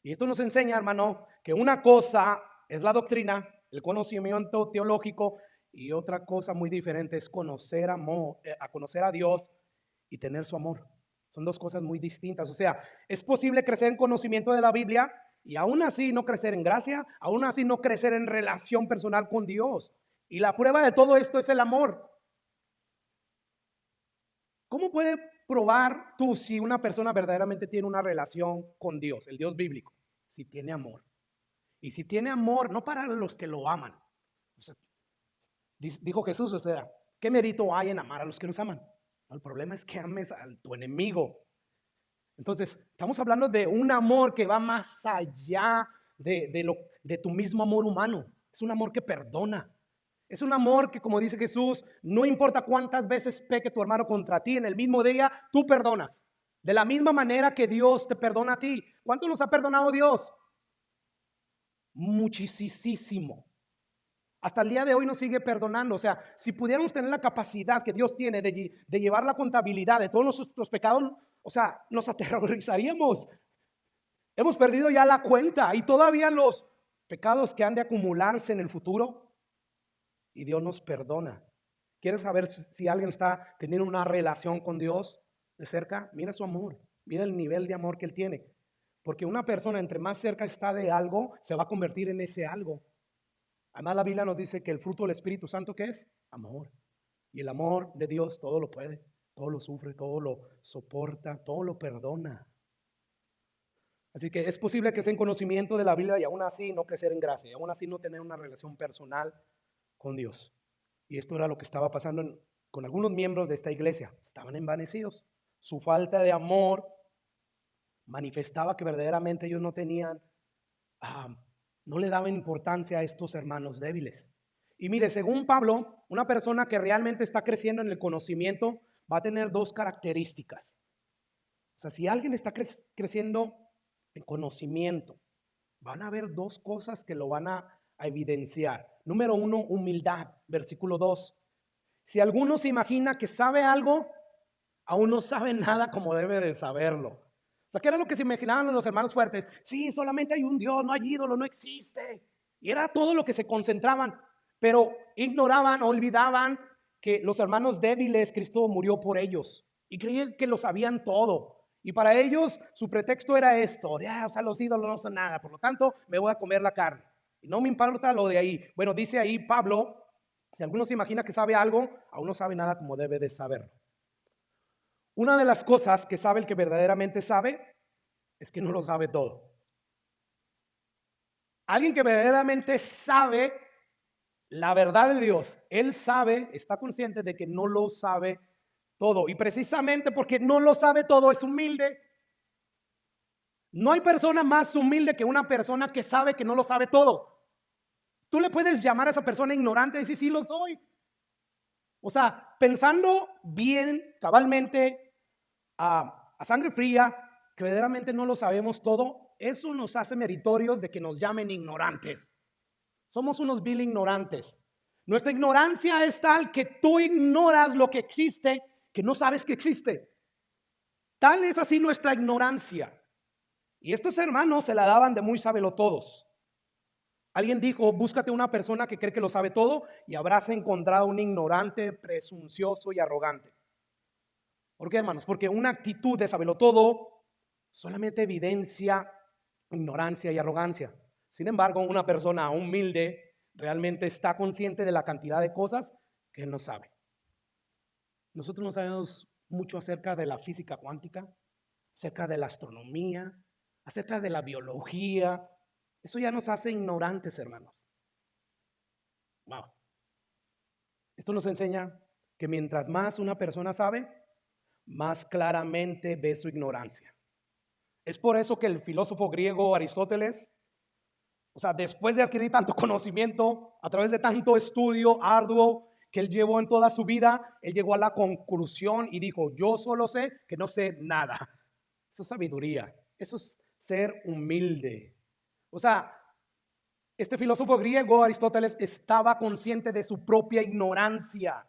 Y esto nos enseña, hermano, que una cosa es la doctrina, el conocimiento teológico, y otra cosa muy diferente es conocer a conocer a Dios y tener su amor. Son dos cosas muy distintas. O sea, es posible crecer en conocimiento de la Biblia y aún así no crecer en gracia, aún así no crecer en relación personal con Dios. Y la prueba de todo esto es el amor. ¿Cómo puede probar tú si una persona verdaderamente tiene una relación con Dios, el Dios bíblico? Si tiene amor. Y si tiene amor, no para los que lo aman. O sea, dijo Jesús, o sea, ¿qué mérito hay en amar a los que nos aman? No, el problema es que ames a tu enemigo. Entonces, estamos hablando de un amor que va más allá de tu mismo amor humano. Es un amor que perdona. Es un amor que, como dice Jesús, no importa cuántas veces peque tu hermano contra ti, en el mismo día tú perdonas. De la misma manera que Dios te perdona a ti. ¿Cuánto nos ha perdonado Dios? Muchísimo. Hasta el día de hoy nos sigue perdonando. O sea, si pudiéramos tener la capacidad que Dios tiene de llevar la contabilidad de todos nuestros pecados, o sea, nos aterrorizaríamos. Hemos perdido ya la cuenta y todavía los pecados que han de acumularse en el futuro y Dios nos perdona. ¿Quieres saber si alguien está teniendo una relación con Dios de cerca? Mira su amor, mira el nivel de amor que Él tiene. Porque una persona entre más cerca está de algo, se va a convertir en ese algo. Además, la Biblia nos dice que el fruto del Espíritu Santo, ¿qué es? Amor. Y el amor de Dios todo lo puede, todo lo sufre, todo lo soporta, todo lo perdona. Así que es posible que esté en conocimiento de la Biblia y aún así no crecer en gracia, y aún así no tener una relación personal con Dios. Y esto era lo que estaba pasando con algunos miembros de esta iglesia. Estaban envanecidos. Su falta de amor manifestaba que verdaderamente ellos no tenían no le daban importancia a estos hermanos débiles. Y mire, según Pablo, una persona que realmente está creciendo en el conocimiento va a tener dos características. O sea, si alguien está creciendo en conocimiento, van a haber dos cosas que lo van a evidenciar. Número uno, humildad, versículo 2. Si alguno se imagina que sabe algo, aún no sabe nada como debe de saberlo. O sea, ¿qué era lo que se imaginaban los hermanos fuertes? Sí, solamente hay un Dios, no hay ídolo, no existe. Y era todo lo que se concentraban, pero ignoraban, olvidaban que los hermanos débiles, Cristo murió por ellos y creían que lo sabían todo. Y para ellos su pretexto era esto, o sea, los ídolos no son nada, por lo tanto me voy a comer la carne. Y no me importa lo de ahí. Bueno, dice ahí Pablo, si alguno se imagina que sabe algo, aún no sabe nada como debe de saberlo. Una de las cosas que sabe el que verdaderamente sabe es que no lo sabe todo. Alguien que verdaderamente sabe la verdad de Dios, él sabe, está consciente de que no lo sabe todo. Y precisamente porque no lo sabe todo es humilde. No hay persona más humilde que una persona que sabe que no lo sabe todo. Tú le puedes llamar a esa persona ignorante y decir, sí lo soy. O sea, pensando bien, cabalmente, a sangre fría, que verdaderamente no lo sabemos todo, eso nos hace meritorios de que nos llamen ignorantes. Somos unos vil ignorantes. Nuestra ignorancia es tal que tú ignoras lo que existe, que no sabes que existe. Tal es así nuestra ignorancia. Y estos hermanos se la daban de muy sabelotodos. Alguien dijo, búscate una persona que cree que lo sabe todo y habrás encontrado un ignorante, presuncioso y arrogante. ¿Por qué, hermanos? Porque una actitud de sabelotodo solamente evidencia ignorancia y arrogancia. Sin embargo, una persona humilde realmente está consciente de la cantidad de cosas que él no sabe. Nosotros no sabemos mucho acerca de la física cuántica, acerca de la astronomía, acerca de la biología. Eso ya nos hace ignorantes, hermanos. Wow. Esto nos enseña que mientras más una persona sabe, más claramente ve su ignorancia. Es por eso que el filósofo griego Aristóteles, o sea, después de adquirir tanto conocimiento, a través de tanto estudio arduo que él llevó en toda su vida, él llegó a la conclusión y dijo, yo solo sé que no sé nada. Eso es sabiduría, eso es ser humilde. O sea, este filósofo griego Aristóteles estaba consciente de su propia ignorancia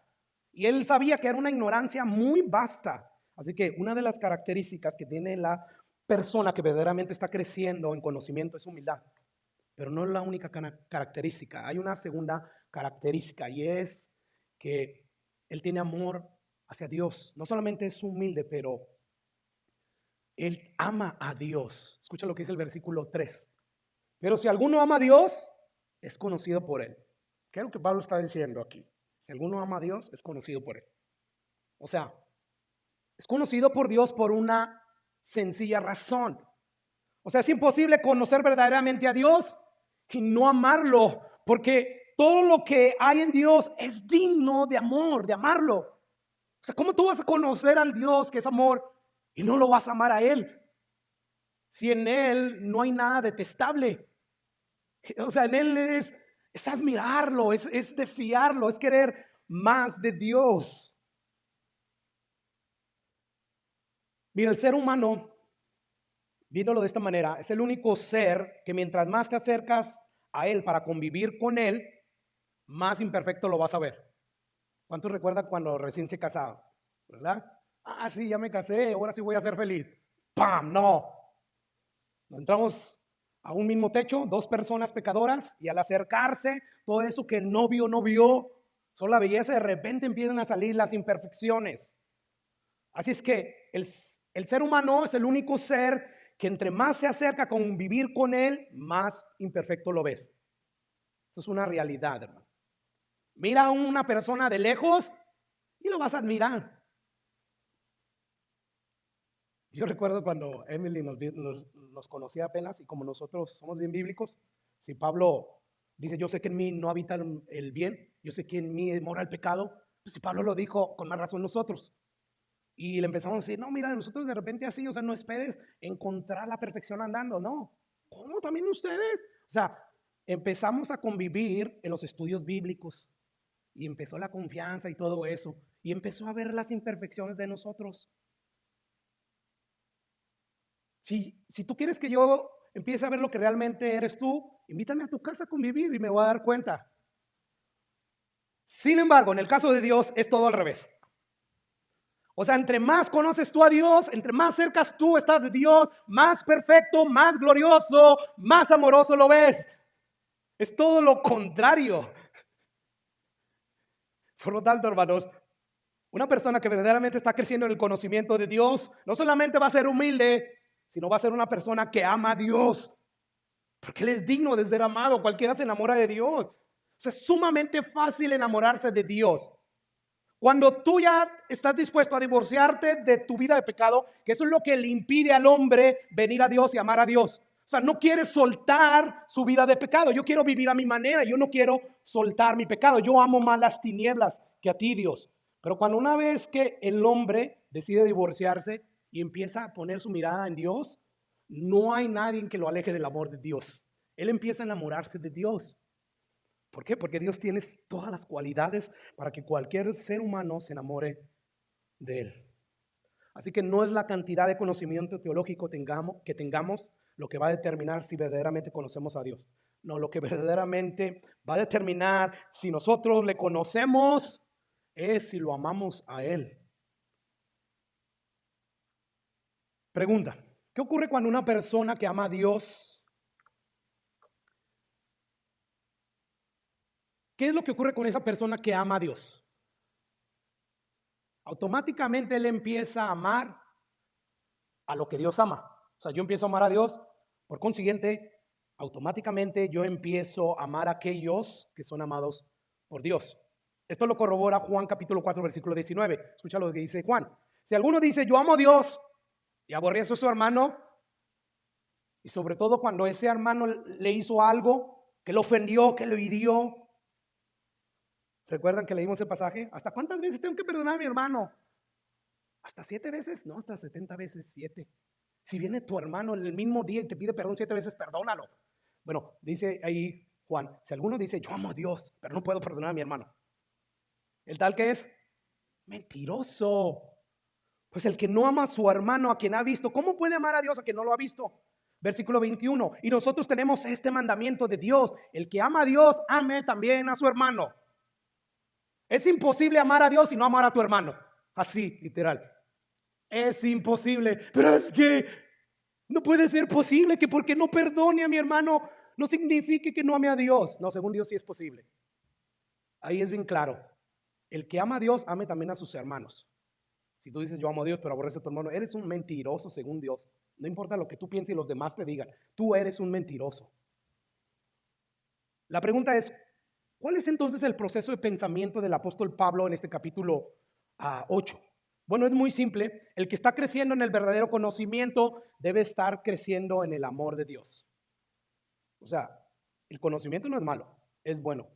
y él sabía que era una ignorancia muy vasta. Así que una de las características que tiene la persona que verdaderamente está creciendo en conocimiento es humildad. Pero no es la única característica. Hay una segunda característica y es que Él tiene amor hacia Dios. No solamente es humilde, pero Él ama a Dios. Escucha lo que dice el versículo 3. Pero si alguno ama a Dios, es conocido por Él. ¿Qué es lo que Pablo está diciendo aquí? Si alguno ama a Dios, es conocido por Él. O sea, es conocido por Dios por una sencilla razón. O sea, es imposible conocer verdaderamente a Dios y no amarlo, porque todo lo que hay en Dios es digno de amor, de amarlo. O sea, ¿cómo tú vas a conocer al Dios que es amor y no lo vas a amar a Él? Si en Él no hay nada detestable. O sea, en Él es admirarlo, es desearlo, es querer más de Dios. Mira, el ser humano, viéndolo de esta manera, es el único ser que mientras más te acercas a Él para convivir con Él, más imperfecto lo vas a ver. ¿Cuántos recuerdan cuando recién se casaban? ¿Verdad? Ah, sí, ya me casé, ahora sí voy a ser feliz. ¡Pam! No. Entramos a un mismo techo, dos personas pecadoras, y al acercarse, todo eso que el novio no vio, solo la belleza, de repente empiezan a salir las imperfecciones. Así es que el ser humano es el único ser que entre más se acerca a convivir con él, más imperfecto lo ves. Esto es una realidad, hermano. Mira a una persona de lejos y lo vas a admirar. Yo recuerdo cuando Emily nos conocía apenas, y como nosotros somos bien bíblicos, si Pablo dice, yo sé que en mí no habita el bien, yo sé que en mí mora el pecado, pues si Pablo lo dijo, con más razón nosotros. Y le empezamos a decir, no, mira, nosotros de repente así, o sea, no esperes encontrar la perfección andando, no. ¿Cómo también ustedes? O sea, empezamos a convivir en los estudios bíblicos y empezó la confianza y todo eso, y empezó a ver las imperfecciones de nosotros. Si tú quieres que yo empiece a ver lo que realmente eres tú, invítame a tu casa a convivir y me voy a dar cuenta. Sin embargo, en el caso de Dios es todo al revés. O sea, entre más conoces tú a Dios, entre más cercas tú estás de Dios, más perfecto, más glorioso, más amoroso lo ves. Es todo lo contrario. Por lo tanto, hermanos, una persona que verdaderamente está creciendo en el conocimiento de Dios, no solamente va a ser humilde, sino va a ser una persona que ama a Dios. Porque Él es digno de ser amado. Cualquiera se enamora de Dios. O sea, es sumamente fácil enamorarse de Dios. Cuando tú ya estás dispuesto a divorciarte de tu vida de pecado, que eso es lo que le impide al hombre venir a Dios y amar a Dios. O sea, no quiere soltar su vida de pecado. Yo quiero vivir a mi manera. Yo no quiero soltar mi pecado. Yo amo más las tinieblas que a ti, Dios. Pero cuando una vez que el hombre decide divorciarse y empieza a poner su mirada en Dios, no hay nadie que lo aleje del amor de Dios. Él empieza a enamorarse de Dios. ¿Por qué? Porque Dios tiene todas las cualidades para que cualquier ser humano se enamore de Él. Así que no es la cantidad de conocimiento teológico que tengamos lo que va a determinar si verdaderamente conocemos a Dios. No, lo que verdaderamente va a determinar si nosotros le conocemos es si lo amamos a Él. Pregunta, ¿qué ocurre cuando una persona que ama a Dios? ¿Qué es lo que ocurre con esa persona que ama a Dios? Automáticamente él empieza a amar a lo que Dios ama. O sea, yo empiezo a amar a Dios, por consiguiente, automáticamente yo empiezo a amar a aquellos que son amados por Dios. Esto lo corrobora Juan capítulo 4, versículo 19. Escucha lo que dice Juan. Si alguno dice, yo amo a Dios y aborrece a su hermano, y sobre todo cuando ese hermano le hizo algo que lo ofendió, que lo hirió. ¿Recuerdan que leímos el pasaje? ¿Hasta cuántas veces tengo que perdonar a mi hermano? ¿Hasta 7 veces? No, hasta 70 veces 7. Si viene tu hermano en el mismo día y te pide perdón 7 veces, perdónalo. Bueno, dice ahí Juan, si alguno dice, yo amo a Dios, pero no puedo perdonar a mi hermano, ¿el tal que es? Mentiroso. Pues el que no ama a su hermano, a quien ha visto, ¿cómo puede amar a Dios a quien no lo ha visto? Versículo 21. Y nosotros tenemos este mandamiento de Dios: el que ama a Dios, ame también a su hermano. Es imposible amar a Dios y no amar a tu hermano. Así, literal. Es imposible. Pero es que no puede ser posible que porque no perdone a mi hermano, no significa que no ame a Dios. No, según Dios sí es posible. Ahí es bien claro. El que ama a Dios, ame también a sus hermanos. Si tú dices yo amo a Dios pero aborreces a tu hermano, eres un mentiroso según Dios. No importa lo que tú pienses y los demás te digan, tú eres un mentiroso. La pregunta es, ¿cuál es entonces el proceso de pensamiento del apóstol Pablo en este capítulo 8? Bueno, es muy simple. El que está creciendo en el verdadero conocimiento debe estar creciendo en el amor de Dios. O sea, el conocimiento no es malo, es bueno.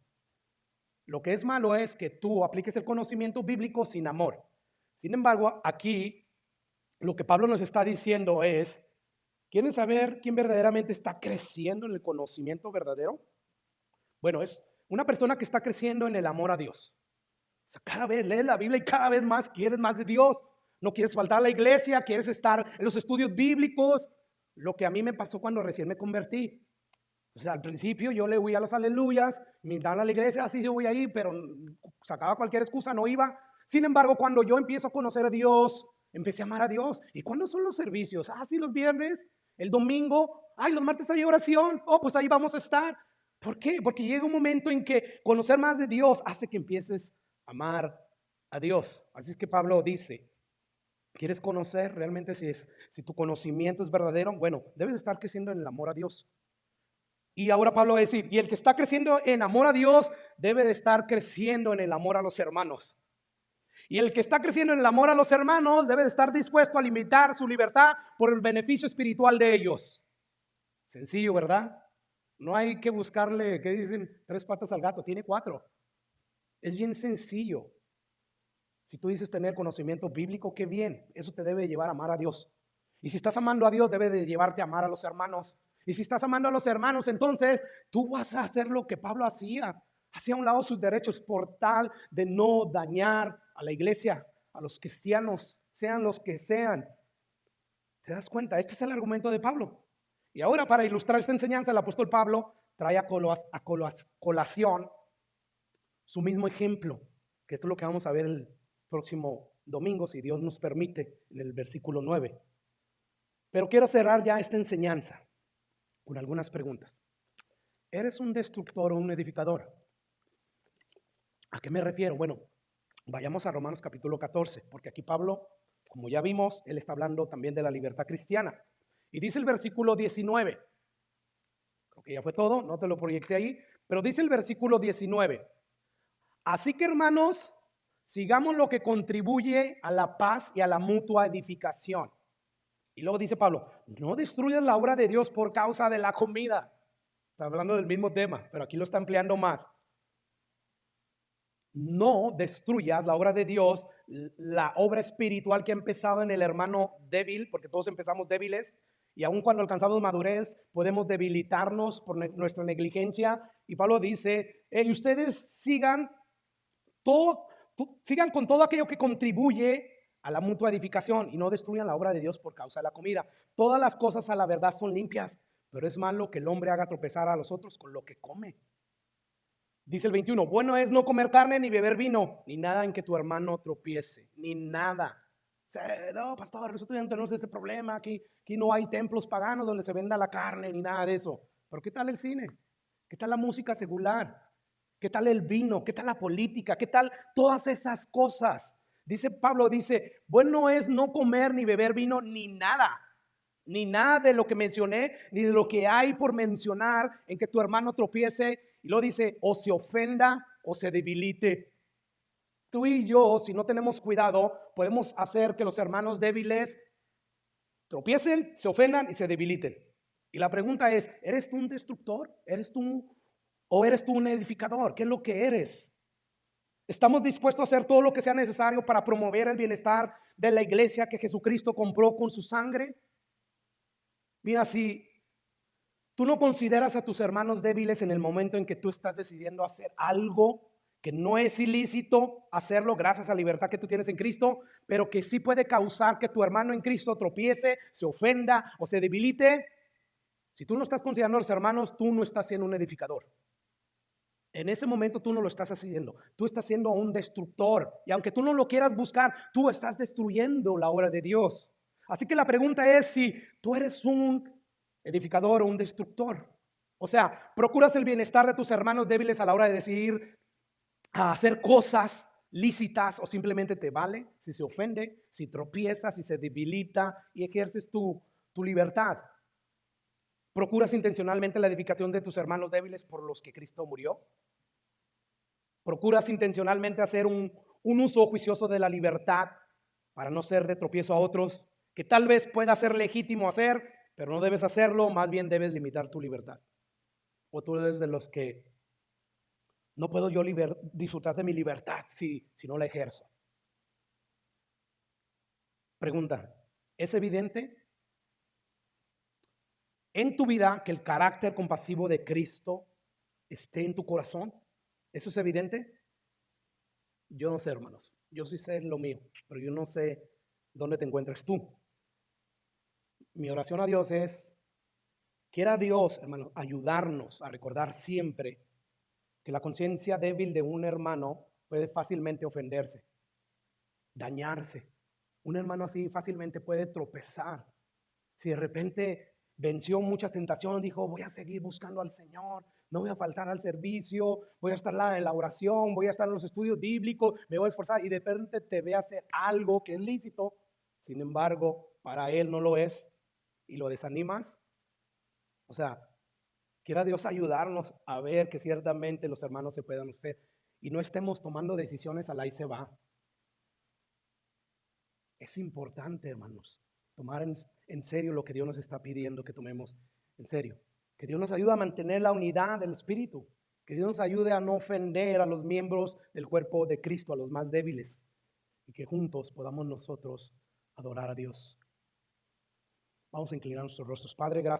Lo que es malo es que tú apliques el conocimiento bíblico sin amor. Sin embargo, aquí lo que Pablo nos está diciendo es, ¿quieren saber quién verdaderamente está creciendo en el conocimiento verdadero? Bueno, es una persona que está creciendo en el amor a Dios. O sea, cada vez lees la Biblia y cada vez más quieres más de Dios. No quieres faltar a la iglesia, quieres estar en los estudios bíblicos. Lo que a mí me pasó cuando recién me convertí. O sea, al principio yo le huía a los aleluyas, me invitaban a la iglesia, así yo voy a ir, pero sacaba cualquier excusa, no iba. Sin embargo, cuando yo empiezo a conocer a Dios, empecé a amar a Dios. ¿Y cuándo son los servicios? Sí, los viernes, el domingo, los martes hay oración. Pues ahí vamos a estar. ¿Por qué? Porque llega un momento en que conocer más de Dios hace que empieces a amar a Dios. Así es que Pablo dice, ¿quieres conocer realmente si tu conocimiento es verdadero? Bueno, debes estar creciendo en el amor a Dios. Y ahora Pablo va a decir, y el que está creciendo en amor a Dios debe de estar creciendo en el amor a los hermanos. Y el que está creciendo en el amor a los hermanos debe de estar dispuesto a limitar su libertad por el beneficio espiritual de ellos. Sencillo, ¿verdad? No hay que buscarle, ¿qué dicen? 3 patas al gato, tiene 4. Es bien sencillo. Si tú dices tener conocimiento bíblico, qué bien. Eso te debe llevar a amar a Dios. Y si estás amando a Dios, debe de llevarte a amar a los hermanos. Y si estás amando a los hermanos, entonces tú vas a hacer lo que Pablo hacía. Hacía a un lado sus derechos por tal de no dañar a la iglesia, a los cristianos, sean los que sean. ¿Te das cuenta? Este es el argumento de Pablo. Y ahora, para ilustrar esta enseñanza, el apóstol Pablo trae a colación su mismo ejemplo, que esto es lo que vamos a ver el próximo domingo, si Dios nos permite, en el versículo 9. Pero quiero cerrar ya esta enseñanza con algunas preguntas. ¿Eres un destructor o un edificador? ¿A qué me refiero? Bueno, vayamos a Romanos capítulo 14, porque aquí Pablo, como ya vimos, él está hablando también de la libertad cristiana. Y dice el versículo 19, creo que ya fue todo, no te lo proyecté ahí, pero dice el versículo 19, así que hermanos, sigamos lo que contribuye a la paz y a la mutua edificación. Y luego dice Pablo, no destruyan la obra de Dios por causa de la comida. Está hablando del mismo tema, pero aquí lo está empleando más. No destruyas la obra de Dios, la obra espiritual que ha empezado en el hermano débil, porque todos empezamos débiles, y aun cuando alcanzamos madurez, podemos debilitarnos por nuestra negligencia. Y Pablo dice, ustedes sigan con todo aquello que contribuye a la mutua edificación y no destruyan la obra de Dios por causa de la comida. Todas las cosas a la verdad son limpias, pero es malo que el hombre haga tropezar a los otros con lo que come. Dice el 21, bueno es no comer carne ni beber vino, ni nada en que tu hermano tropiece, ni nada. No, pastor, nosotros ya no tenemos este problema, aquí no hay templos paganos donde se venda la carne ni nada de eso. Pero ¿qué tal el cine? ¿Qué tal la música secular? ¿Qué tal el vino? ¿Qué tal la política? ¿Qué tal todas esas cosas? Dice Pablo, dice, bueno es no comer ni beber vino ni nada de lo que mencioné, ni de lo que hay por mencionar en que tu hermano tropiece. Y luego dice, o se ofenda o se debilite. Tú y yo, si no tenemos cuidado, podemos hacer que los hermanos débiles tropiecen, se ofendan y se debiliten. Y la pregunta es, ¿eres tú un destructor? ¿Eres tú un edificador? ¿Qué es lo que eres? ¿Estamos dispuestos a hacer todo lo que sea necesario para promover el bienestar de la iglesia que Jesucristo compró con su sangre? Mira, si tú no consideras a tus hermanos débiles en el momento en que tú estás decidiendo hacer algo que no es ilícito hacerlo gracias a la libertad que tú tienes en Cristo, pero que sí puede causar que tu hermano en Cristo tropiece, se ofenda o se debilite. Si tú no estás considerando a los hermanos, tú no estás siendo un edificador. En ese momento tú no lo estás haciendo, tú estás siendo un destructor. Y aunque tú no lo quieras buscar, tú estás destruyendo la obra de Dios. Así que la pregunta es si tú eres un edificador o un destructor. O sea, procuras el bienestar de tus hermanos débiles a la hora de decidir a hacer cosas lícitas o simplemente te vale si se ofende, si tropieza, si se debilita y ejerces tu libertad. ¿Procuras intencionalmente la edificación de tus hermanos débiles por los que Cristo murió? ¿Procuras intencionalmente hacer un uso juicioso de la libertad para no ser de tropiezo a otros que tal vez pueda ser legítimo hacer, pero no debes hacerlo, más bien debes limitar tu libertad? ¿O tú eres de los que no puedo yo disfrutar de mi libertad si no la ejerzo? Pregunta, ¿es evidente en tu vida que el carácter compasivo de Cristo esté en tu corazón? ¿Eso es evidente? Yo no sé, hermanos. Yo sí sé lo mío, pero yo no sé dónde te encuentras tú. Mi oración a Dios es, quiera Dios, hermano, ayudarnos a recordar siempre que la conciencia débil de un hermano puede fácilmente ofenderse, dañarse. Un hermano así fácilmente puede tropezar. Si de repente venció muchas tentaciones, dijo, voy a seguir buscando al Señor, no voy a faltar al servicio, voy a estar en la oración, voy a estar en los estudios bíblicos, me voy a esforzar, y de repente te ve hacer algo que es lícito, sin embargo, para él no lo es, y lo desanimas. O sea, quiera Dios ayudarnos a ver que ciertamente los hermanos se puedan hacer y no estemos tomando decisiones al ahí se va. Es importante, hermanos, tomar en serio lo que Dios nos está pidiendo que tomemos en serio. Que Dios nos ayude a mantener la unidad del Espíritu. Que Dios nos ayude a no ofender a los miembros del cuerpo de Cristo, a los más débiles. Y que juntos podamos nosotros adorar a Dios. Vamos a inclinar nuestros rostros. Padre, gracias.